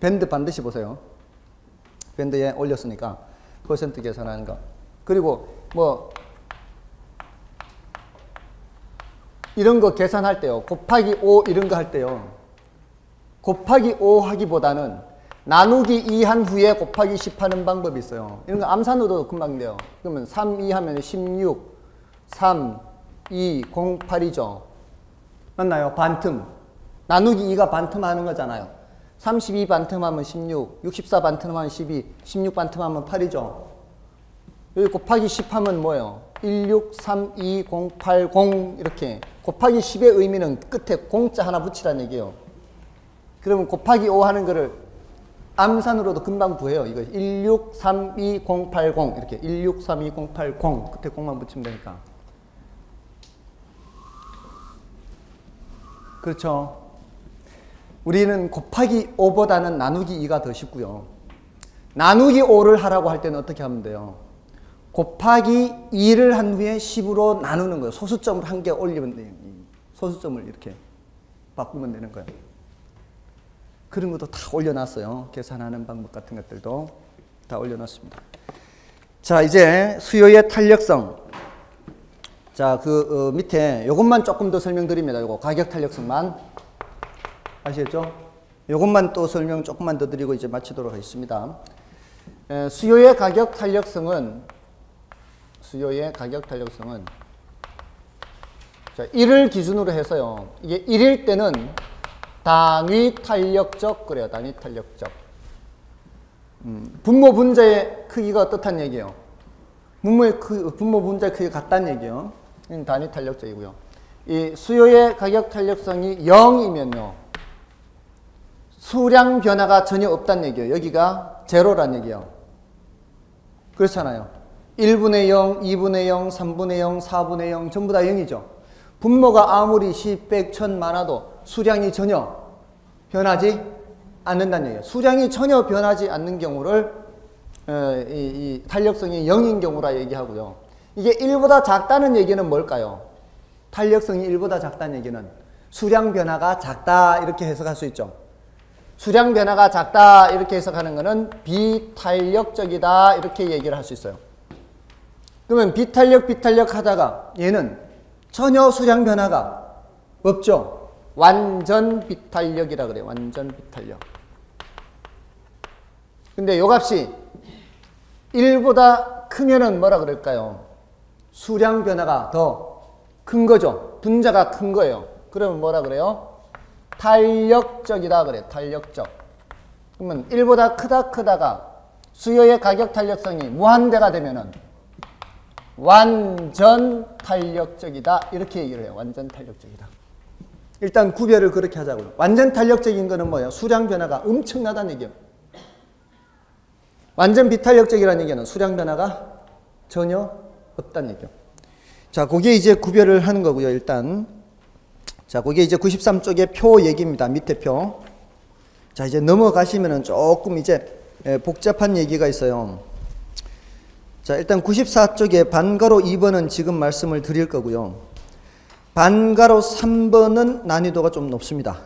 밴드 반드시 보세요. 밴드에 올렸으니까 퍼센트 계산하는 거. 그리고 뭐 이런 거 계산할 때요. 곱하기 5 이런 거 할 때요. 곱하기 5 하기보다는 나누기 2 한 후에 곱하기 10 하는 방법이 있어요. 이런 거 암산으로도 금방 돼요. 그러면 3, 2 하면 16, 3, 2, 0, 8이죠. 맞나요? 반틈. 나누기 2가 반틈하는 거잖아요. 32 반틈하면 16, 64 반틈하면 12, 16 반틈하면 8이죠. 여기 곱하기 10 하면 뭐예요? 1632080 이렇게 곱하기 10의 의미는 끝에 공짜 하나 붙이라는 얘기예요. 그러면 곱하기 5 하는 거를 암산으로도 금방 구해요. 이거 1632080 이렇게 1632080 끝에 공만 붙이면 되니까. 그렇죠. 우리는 곱하기 5보다는 나누기 2가 더 쉽고요. 나누기 5를 하라고 할 때는 어떻게 하면 돼요? 곱하기 2를 한 후에 10으로 나누는 거예요. 소수점을 한 개 올리면 돼요. 소수점을 이렇게 바꾸면 되는 거예요. 그런 것도 다 올려놨어요. 계산하는 방법 같은 것들도 다 올려놨습니다. 자, 이제 수요의 탄력성. 자, 밑에 요것만 조금 더 설명드립니다. 요거 가격 탄력성만. 아시겠죠? 요것만 또 설명 조금만 더 드리고 이제 마치도록 하겠습니다. 수요의 가격 탄력성은 자, 1을 기준으로 해서요. 이게 1일 때는 단위 탄력적 그래요. 단위 탄력적. 분모 분자의 크기가 어떻다는 얘기예요. 분모 분자의 크기가 같다는 얘기예요. 단위 탄력적이고요. 이 수요의 가격 탄력성이 0이면요. 수량 변화가 전혀 없다는 얘기예요. 여기가 제로란 얘기예요. 그렇잖아요. 1분의 0, 2분의 0, 3분의 0, 4분의 0 전부 다 0이죠. 분모가 아무리 10, 100, 1000 많아도 수량이 전혀 변하지 않는다는 얘기예요. 수량이 전혀 변하지 않는 경우를 이 탄력성이 0인 경우라 얘기하고요. 이게 1보다 작다는 얘기는 뭘까요? 탄력성이 1보다 작다는 얘기는 수량 변화가 작다 이렇게 해석할 수 있죠. 수량 변화가 작다 이렇게 해석하는 것은 비탄력적이다 이렇게 얘기를 할 수 있어요. 그러면 비탄력 하다가 얘는 전혀 수량 변화가 없죠. 완전 비탄력이라 그래요. 완전 비탄력. 근데 요 값이 1보다 크면은 뭐라 그럴까요? 수량 변화가 더 큰 거죠. 분자가 큰 거예요. 그러면 뭐라 그래요? 탄력적이다 그래요. 탄력적. 그러면 1보다 크다가 수요의 가격 탄력성이 무한대가 되면은 완전 탄력적이다 이렇게 얘기를 해요. 완전 탄력적이다. 일단 구별을 그렇게 하자고요. 완전 탄력적인 거는 뭐예요? 수량 변화가 엄청나다는 얘기예요. 완전 비탄력적이라는 얘기는 수량 변화가 전혀 없다는 얘기예요. 자, 그게 이제 구별을 하는 거고요. 일단 자, 그게 이제 93쪽의 표 얘기입니다. 밑에 표. 자, 이제 넘어가시면은 조금 이제 복잡한 얘기가 있어요. 자, 일단 94쪽에 반가로 2번은 지금 말씀을 드릴 거고요. 반가로 3번은 난이도가 좀 높습니다.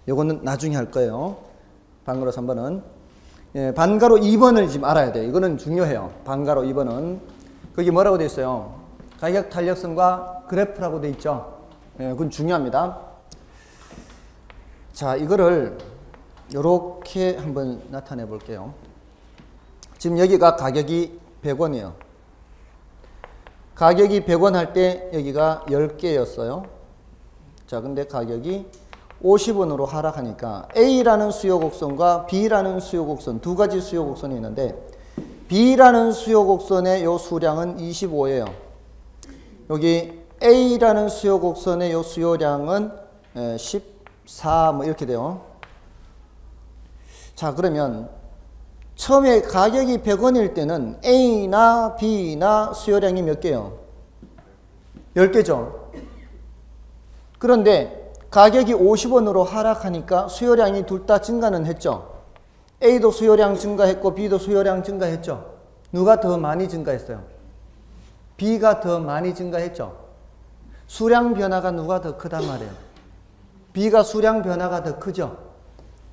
요거는 나중에 할 거예요. 반가로 3번은. 반가로 2번을 지금 알아야 돼요. 이거는 중요해요. 반가로 2번은. 거기 뭐라고 되어 있어요? 가격 탄력성과 그래프라고 되어 있죠. 그건 중요합니다. 자, 이거를 요렇게 한번 나타내 볼게요. 지금 여기가 가격이 100원이에요. 가격이 100원 할 때 여기가 10개였어요. 자, 근데 가격이 50원으로 하락하니까 A라는 수요 곡선과 B라는 수요 곡선 두 가지 수요 곡선이 있는데 B라는 수요 곡선의 요 수량은 25예요. 여기 A라는 수요 곡선의 요 수요량은 14 뭐 이렇게 돼요. 자, 그러면 처음에 가격이 100원일 때는 A나 B나 수요량이 몇 개요? 10개죠. 그런데 가격이 50원으로 하락하니까 수요량이 둘 다 증가는 했죠. A도 수요량 증가했고 B도 수요량 증가했죠. 누가 더 많이 증가했어요? B가 더 많이 증가했죠. 수량 변화가 누가 더 크단 말이에요? B가 수량 변화가 더 크죠.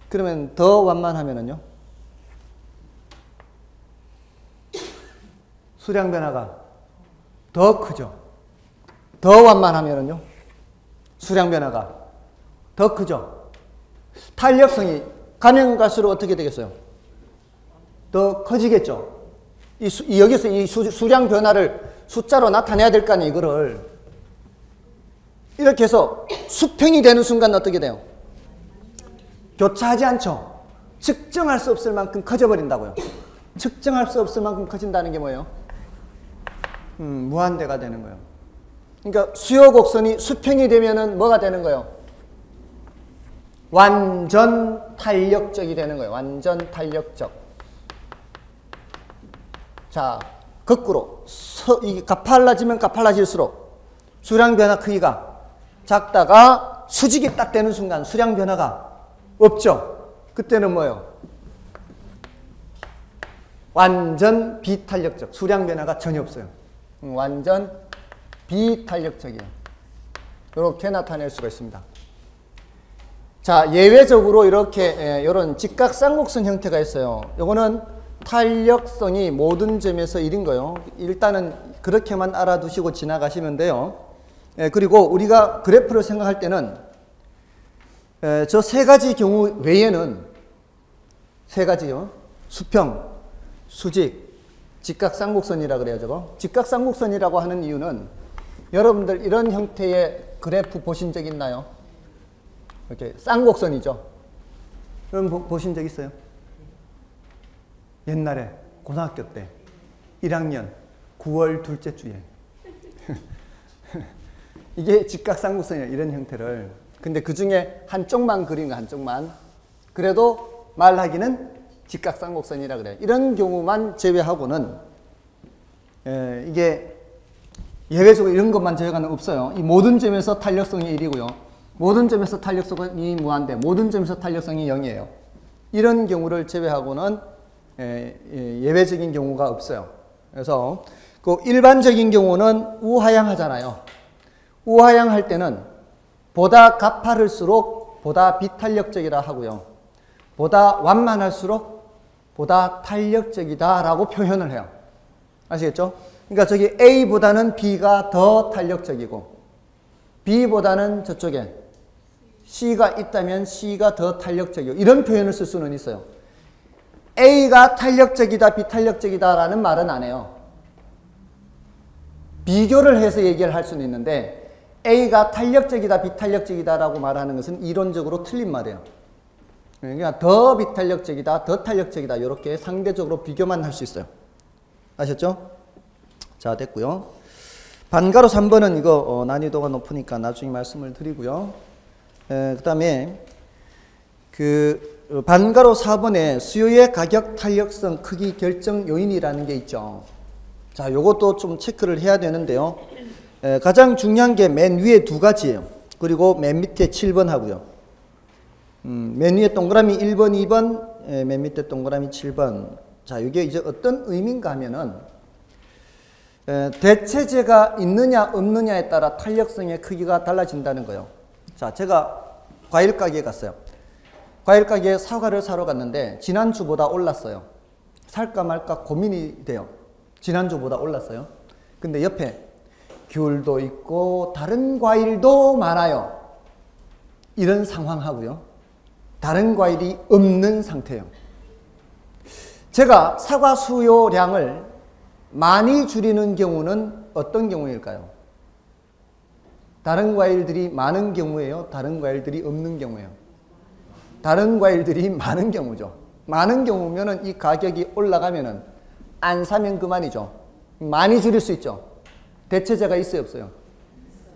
그러면 더 완만하면은요? 수량 변화가 더 크죠. 더 완만하면은요? 수량 변화가 더 크죠. 탄력성이 가면 갈수록 어떻게 되겠어요? 더 커지겠죠. 여기서 이 수량 변화를 숫자로 나타내야 될 거 아니에요, 이거를. 이렇게 해서 수평이 되는 순간 어떻게 돼요? 교차하지 않죠. 측정할 수 없을 만큼 커져버린다고요. 측정할 수 없을 만큼 커진다는 게 뭐예요? 무한대가 되는 거예요. 그러니까 수요 곡선이 수평이 되면은 뭐가 되는 거예요? 완전 탄력적이 되는 거예요. 완전 탄력적. 자, 거꾸로 이게 가팔라지면 가팔라질수록 수량 변화 크기가 작다가 수직이 딱 되는 순간 수량 변화가 없죠. 그때는 뭐예요? 완전 비탄력적. 수량 변화가 전혀 없어요. 완전 비탄력적이에요. 이렇게 나타낼 수가 있습니다. 자, 예외적으로 이렇게 이런 직각쌍곡선 형태가 있어요. 요거는 탄력성이 모든 점에서 1인 거예요. 일단은 그렇게만 알아두시고 지나가시면 돼요. 그리고 우리가 그래프를 생각할 때는 저 세 가지 경우 외에는 세 가지요. 수평, 수직, 직각쌍곡선이라 그래요. 저거. 직각쌍곡선이라고 하는 이유는 여러분들 이런 형태의 그래프 보신 적 있나요? 이렇게 쌍곡선이죠. 여러분 보신 적 있어요? 옛날에 고등학교 때 1학년 9월 둘째 주에 이게 직각쌍곡선이에요. 이런 형태를. 근데 그 중에 한쪽만 그린 거, 한쪽만. 그래도 말하기는 직각쌍곡선이라 그래요. 이런 경우만 제외하고는 이게 예외적으로 이런 것만 제외하고는 없어요. 이 모든 점에서 탄력성이 1이고요. 모든 점에서 탄력성이 무한대, 모든 점에서 탄력성이 0이에요. 이런 경우를 제외하고는 예외적인 경우가 없어요. 그래서 그 일반적인 경우는 우하향하잖아요. 우하향할 때는 보다 가파를수록 보다 비탄력적이라 하고요. 보다 완만할수록 보다 탄력적이다라고 표현을 해요. 아시겠죠? 그러니까 저기 A보다는 B가 더 탄력적이고 B보다는 저쪽에 C가 있다면 C가 더 탄력적이고 이런 표현을 쓸 수는 있어요. A가 탄력적이다, 비탄력적이다 라는 말은 안 해요. 비교를 해서 얘기를 할 수는 있는데 A가 탄력적이다, 비탄력적이다 라고 말하는 것은 이론적으로 틀린 말이에요. 그러니까 더 비탄력적이다, 더 탄력적이다 이렇게 상대적으로 비교만 할 수 있어요. 아셨죠? 자, 됐고요. 반가로 3번은 이거 난이도가 높으니까 나중에 말씀을 드리고요. 그 다음에 그 반가로 4번에 수요의 가격 탄력성 크기 결정 요인이라는 게 있죠. 자, 요것도 좀 체크를 해야 되는데요. 가장 중요한 게 맨 위에 두 가지예요. 그리고 맨 밑에 7번 하고요. 맨 위에 동그라미 1번, 2번, 맨 밑에 동그라미 7번. 자, 이게 이제 어떤 의미인가 하면은 대체제가 있느냐 없느냐에 따라 탄력성의 크기가 달라진다는 거예요. 자, 제가 과일 가게에 갔어요. 과일 가게에 사과를 사러 갔는데 지난주보다 올랐어요. 살까 말까 고민이 돼요. 지난주보다 올랐어요. 근데 옆에 귤도 있고 다른 과일도 많아요. 이런 상황하고요. 다른 과일이 없는 상태예요. 제가 사과 수요량을 많이 줄이는 경우는 어떤 경우일까요? 다른 과일들이 많은 경우예요? 다른 과일들이 없는 경우예요? 다른 과일들이 많은 경우죠. 많은 경우면은 이 가격이 올라가면은 안 사면 그만이죠. 많이 줄일 수 있죠. 대체제가 있어요, 없어요?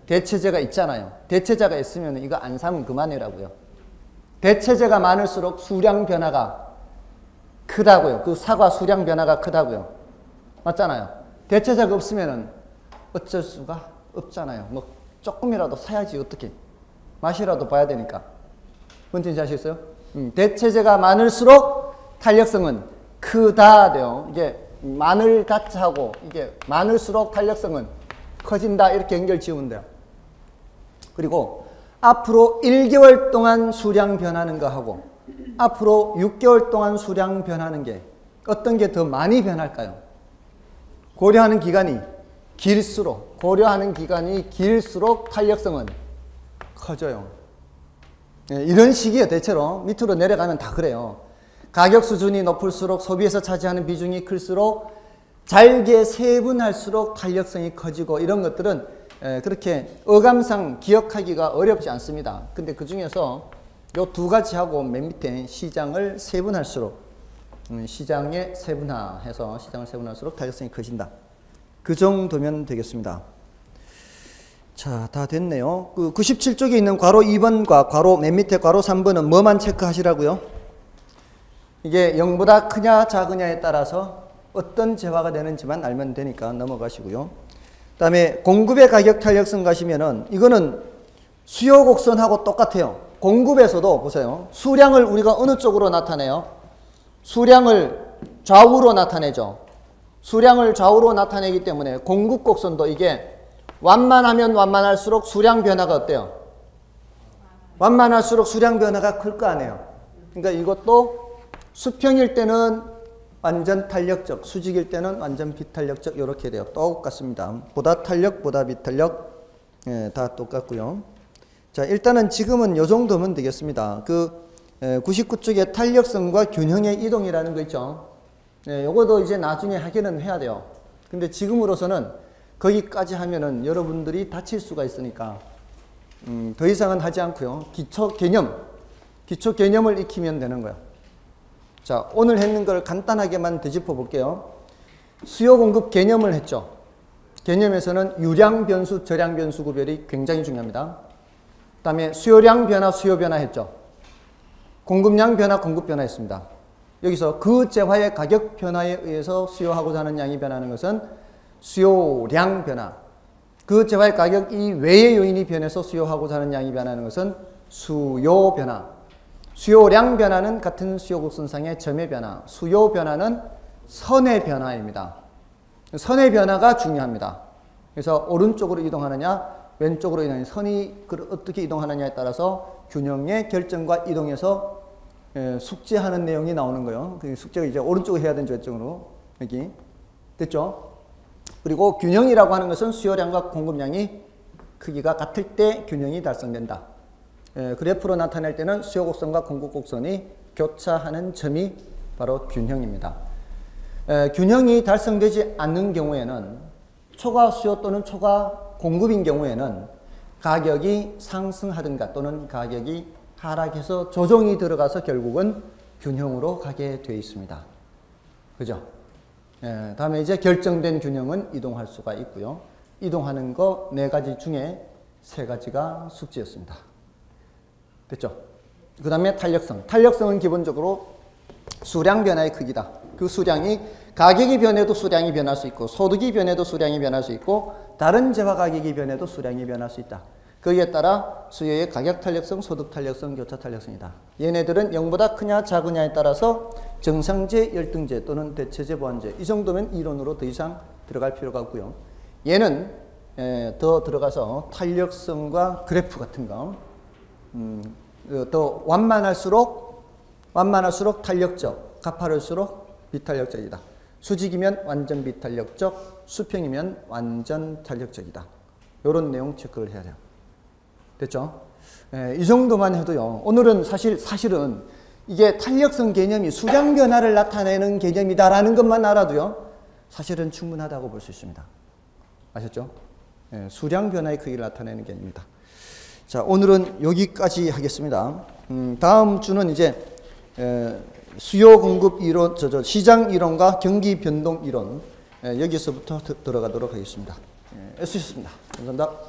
대체제가 있잖아요. 대체제가 있으면 이거 안 사면 그만이라고요. 대체제가 많을수록 수량 변화가 크다고요. 그 사과 수량 변화가 크다고요. 맞잖아요. 대체제가 없으면은 어쩔 수가 없잖아요. 뭐 조금이라도 사야지 어떻게. 맛이라도 봐야 되니까. 뭔 뜻인지 아시겠어요? 대체제가 많을수록 탄력성은 크다 돼요. 이게 많을 같이 하고 이게 많을수록 탄력성은 커진다 이렇게 연결 지으면 돼요. 그리고 앞으로 1개월 동안 수량 변하는 거 하고 앞으로 6개월 동안 수량 변하는 게 어떤 게 더 많이 변할까요? 고려하는 기간이 길수록 탄력성은 커져요. 네, 이런 식이에요. 대체로 밑으로 내려가면 다 그래요. 가격 수준이 높을수록 소비에서 차지하는 비중이 클수록 잘게 세분할수록 탄력성이 커지고 이런 것들은 그렇게 어감상 기억하기가 어렵지 않습니다. 근데 그 중에서 요 두 가지 하고 맨 밑에 시장을 세분할수록 시장의 세분화해서 시장을 세분할수록 탄력성이 커진다. 그 정도면 되겠습니다. 자, 다 됐네요. 그 97쪽에 있는 괄호 2번과 괄호 맨 밑에 괄호 3번은 뭐만 체크하시라고요? 이게 0보다 크냐 작으냐에 따라서 어떤 재화가 되는지만 알면 되니까 넘어가시고요. 그 다음에 공급의 가격 탄력성 가시면은 이거는 수요 곡선하고 똑같아요. 공급에서도 보세요. 수량을 우리가 어느 쪽으로 나타내요? 수량을 좌우로 나타내죠. 수량을 좌우로 나타내기 때문에 공급 곡선도 이게 완만하면 완만할수록 수량 변화가 어때요? 완만할수록 수량 변화가 클 거 아니에요. 그러니까 이것도 수평일 때는 완전 탄력적, 수직일 때는 완전 비탄력적 이렇게 돼요. 똑같습니다. 보다 탄력, 보다 비탄력 다 똑같고요. 자, 일단은 지금은 이 정도면 되겠습니다. 그 99쪽에 탄력성과 균형의 이동이라는 거 있죠. 요것도 이제 나중에 하기는 해야 돼요. 근데 지금으로서는 거기까지 하면은 여러분들이 다칠 수가 있으니까 더 이상은 하지 않고요. 기초 개념을 익히면 되는 거예요. 자, 오늘 했는 걸 간단하게만 되짚어 볼게요. 수요 공급 개념을 했죠. 개념에서는 유량 변수, 저량 변수 구별이 굉장히 중요합니다. 그 다음에 수요량 변화, 수요 변화 했죠. 공급량 변화, 공급 변화 했습니다. 여기서 그 재화의 가격 변화에 의해서 수요하고자 하는 양이 변하는 것은 수요량 변화. 그 재화의 가격 이외의 요인이 변해서 수요하고자 하는 양이 변하는 것은 수요 변화. 수요량 변화는 같은 수요 곡선상의 점의 변화. 수요 변화는 선의 변화입니다. 선의 변화가 중요합니다. 그래서 오른쪽으로 이동하느냐 왼쪽으로 이동하느냐, 선이 어떻게 이동하느냐에 따라서 균형의 결정과 이동에서 숙제하는 내용이 나오는 거예요. 그 숙제가 이제 오른쪽으로 해야 되는 왼쪽으로. 여기 됐죠? 그리고 균형이라고 하는 것은 수요량과 공급량이 크기가 같을 때 균형이 달성된다. 그래프로 나타낼 때는 수요 곡선과 공급 곡선이 교차하는 점이 바로 균형입니다. 균형이 달성되지 않는 경우에는 초과 수요 또는 초과 공급인 경우에는 가격이 상승하든가 또는 가격이 하락해서 조정이 들어가서 결국은 균형으로 가게 되어 있습니다. 그죠? 다음에 이제 결정된 균형은 이동할 수가 있고요. 이동하는 거 4가지 중에 3가지가 숙제였습니다. 됐죠? 그 다음에 탄력성. 탄력성은 기본적으로 수량 변화의 크기다. 그 수량이 가격이 변해도 수량이 변할 수 있고 소득이 변해도 수량이 변할 수 있고 다른 재화 가격이 변해도 수량이 변할 수 있다. 거기에 따라 수요의 가격 탄력성, 소득 탄력성, 교차 탄력성이다. 얘네들은 0보다 크냐 작으냐에 따라서 정상제, 열등제 또는 대체제, 보완제 이 정도면 이론으로 더 이상 들어갈 필요가 없고요. 얘는 더 들어가서 탄력성과 그래프 같은 거 더 완만할수록 탄력적, 가파를수록 비탄력적이다. 수직이면 완전 비탄력적, 수평이면 완전 탄력적이다. 이런 내용 체크를 해야 돼요. 됐죠? 이 정도만 해도요. 오늘은 사실은 이게 탄력성 개념이 수량 변화를 나타내는 개념이다라는 것만 알아도요. 사실은 충분하다고 볼 수 있습니다. 아셨죠? 수량 변화의 크기를 나타내는 개념입니다. 자, 오늘은 여기까지 하겠습니다. 다음 주는 이제 수요 공급 이론, 시장 이론과 경기 변동 이론 여기서부터 들어가도록 하겠습니다. 애쓰셨습니다. 감사합니다.